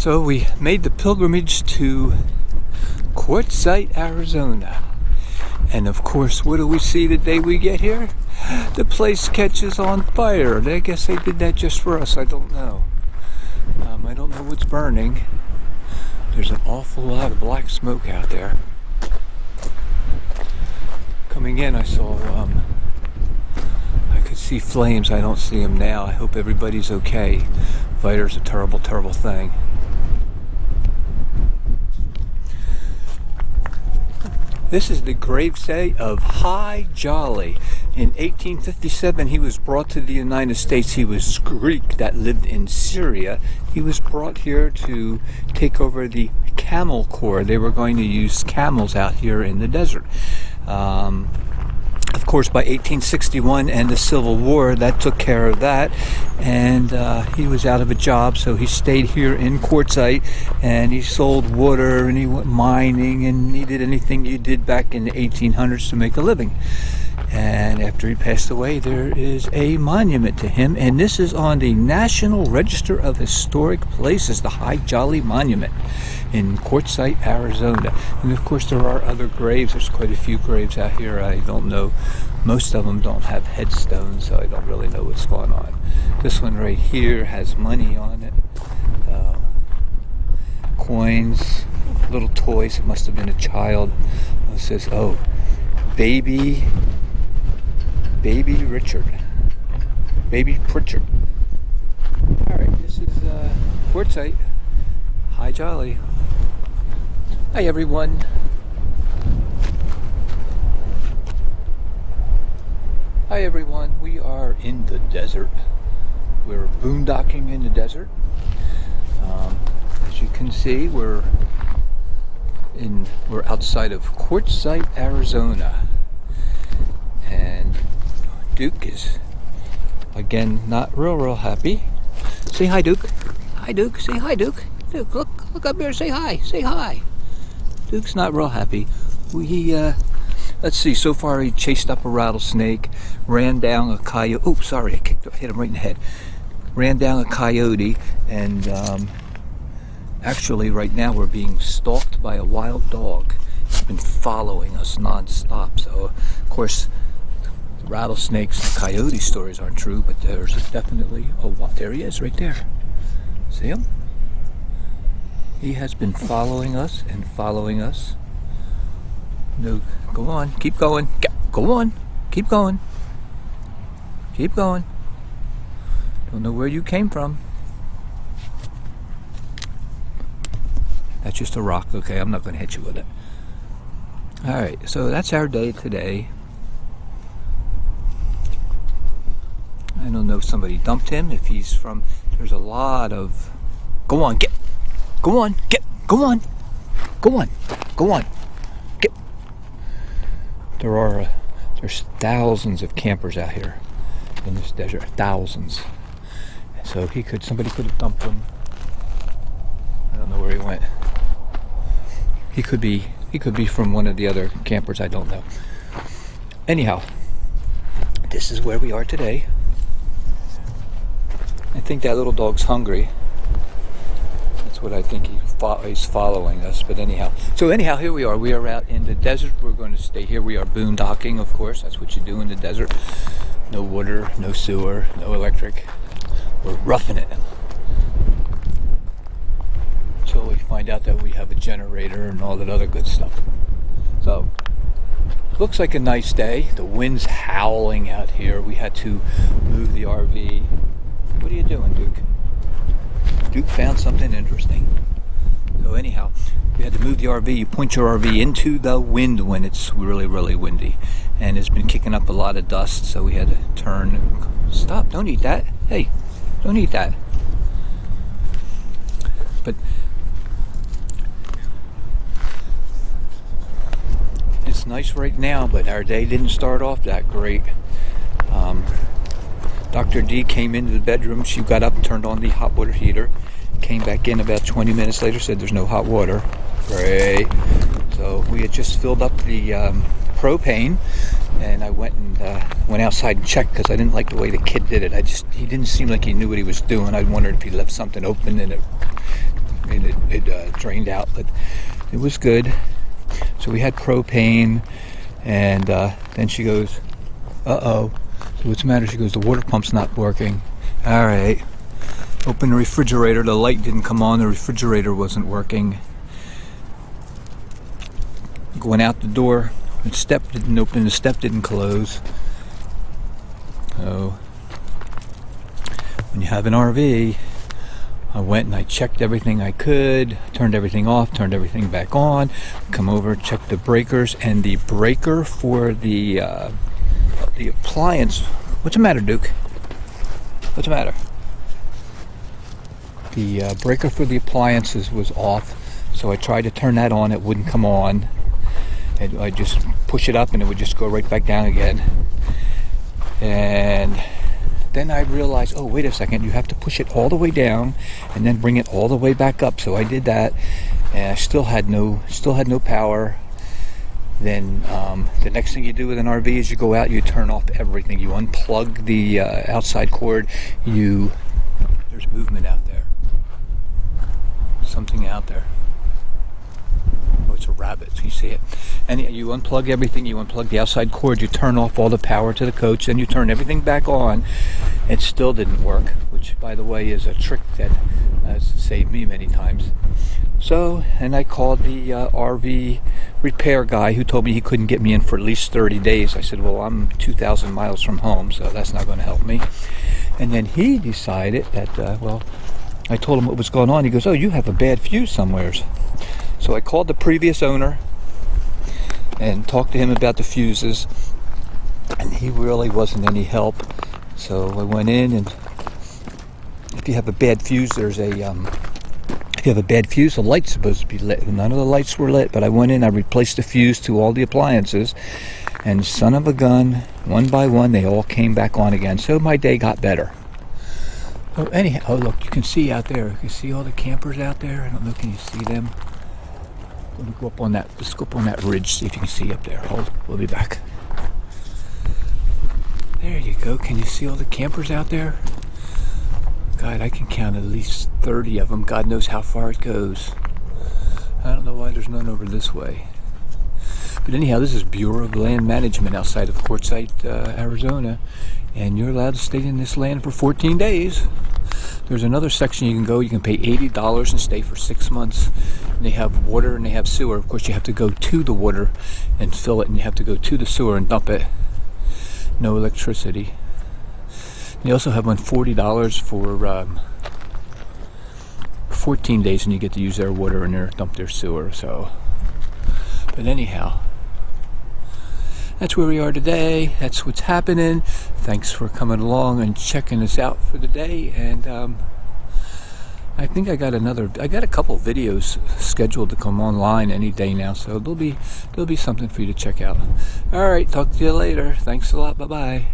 So we made the pilgrimage to QUARTZSITE, Arizona. And of course, what do we see the day we get here? The place catches on fire. I guess they did that just for us. I don't know. I don't know what's burning. There's an awful lot of black smoke out there. Coming in, I saw, I could see flames. I don't see them now. I hope everybody's okay. Fire's a terrible, terrible thing. This is the gravesite of High Jolly. In 1857, he was brought to the United States. He was Greek that lived in Syria. He was brought here to take over the Camel Corps. They were going to use camels out here in the desert. Of course, by 1861 and the Civil War, that took care of that, and he was out of a job, so he stayed here in QUARTZSITE, and he sold water, and he went mining, and he did anything you did back in the 1800s to make a living. And after he passed away, there is a monument to him, and this is on the National Register of Historic Places, the High Jolly Monument in QUARTZSITE, Arizona. And of course there are other graves. There's quite a few graves out here. I don't know. Most of them don't have headstones, so I don't really know what's going on. This one right here has money on it. Coins, little toys. It must have been a child. It says, oh, Baby Richard. Baby Pritchard. Alright, this is QUARTZSITE. High Jolly. Hi everyone. Hi everyone. We are in the desert. We're boondocking in the desert. As you can see, we're outside of QUARTZSITE, Arizona. And Duke is, again, not real happy. Say hi, Duke. Hi, Duke. Say hi, Duke. Duke, look up here. Say hi. Say hi. Duke's not real happy. Let's see. So far, he chased up a rattlesnake, ran down a coyote. Oh, sorry, hit him right in the head. Ran down a coyote, and actually, right now, we're being stalked by a wild dog. He's been following us non-stop. So, of course, the rattlesnakes and coyote stories aren't true, but there's definitely there he is, right there. See him? He has been following us and following us. No, go on, keep going. Go on, keep going. Keep going. Don't know where you came from. That's just a rock, okay? I'm not going to hit you with it. Alright, so that's our day today. I don't know if somebody dumped him, if he's from... There's a lot of... Go on, get! Go on, get! Go on! Go on! Go on! Get! There's thousands of campers out here in this desert. Thousands. So somebody could have dumped him. I don't know where he went. He could be from one of the other campers, I don't know. Anyhow, this is where we are today. I think that little dog's hungry. That's what I think he's following us. But anyhow, here we are. We are out in the desert. We're going to stay here. We are boondocking, of course. That's what you do in the desert. No water, no sewer, no electric. We're roughing it until we find out that we have a generator and all that other good stuff. So, looks like a nice day. The wind's howling out here. We had to move the RV. What are you doing, Duke? Duke found something interesting. So anyhow, we had to move the RV. You point your RV into the wind when it's really, really windy. And it's been kicking up a lot of dust, so we had to turn. Stop, don't eat that. Hey, don't eat that. But it's nice right now, but our day didn't start off that great. Dr. D came into the bedroom. She got up and turned on the hot water heater. Came back in about 20 minutes later, said there's no hot water. Great. So we had just filled up the propane, and I went outside and checked because I didn't like the way the kid did it. He didn't seem like he knew what he was doing. I wondered if he left something open and it and it drained out, but it was good. So we had propane, and then she goes, uh-oh. So what's the matter? She goes, the water pump's not working. All right. Open the refrigerator. The light didn't come on. The refrigerator wasn't working. Going out the door, the step didn't open. The step didn't close. So when you have an RV, I went and I checked everything I could, turned everything off, turned everything back on, come over, checked the breakers, and the breaker for the appliance. What's the matter, Duke? What's the matter? The breaker for the appliances was off, so I tried to turn that on. It wouldn't come on. And I just push it up and it would just go right back down again. And then I realized, oh, wait a second, you have to push it all the way down and then bring it all the way back up. So I did that, and I still had no power. Then the next thing you do with an RV is you go out, you turn off everything. You unplug the outside cord. There's movement out there. Something out there. Oh, it's a rabbit. You see it. And you unplug everything. You unplug the outside cord. You turn off all the power to the coach. Then you turn everything back on. It still didn't work, which, by the way, is a trick that has saved me many times. So, and I called the RV repair guy, who told me he couldn't get me in for at least 30 days. I said, well, I'm 2,000 miles from home, so that's not going to help me. And then he decided that, I told him what was going on. He goes, oh, you have a bad fuse somewheres. So I called the previous owner and talked to him about the fuses, and he really wasn't any help. So I went in, and if you have a bad fuse, if you have a bad fuse, the light's supposed to be lit. None of the lights were lit, but I went in, I replaced the fuse to all the appliances, and son of a gun, one by one, they all came back on again. So my day got better. Oh, anyhow, oh look, you can see out there. You can see all the campers out there. I don't know, can you see them? Let me go up on that. Let's go up on that ridge, see if you can see up there. Hold, we'll be back. There you go. Can you see all the campers out there? God, I can count at least 30 of them. God knows how far it goes. I don't know why there's none over this way. But anyhow, this is Bureau of Land Management outside of QUARTZSITE, Arizona. And you're allowed to stay in this land for 14 days. There's another section you can go. You can pay $80 and stay for 6 months. And they have water and they have sewer. Of course, you have to go to the water and fill it, and you have to go to the sewer and dump it. No electricity. They also have one $40 for 14 days, and you get to use their water and dump their sewer. So, but anyhow, that's where we are today. That's what's happening. Thanks for coming along and checking us out for the day. And I think I got a couple videos scheduled to come online any day now. So there'll be something for you to check out. All right, talk to you later. Thanks a lot. Bye-bye.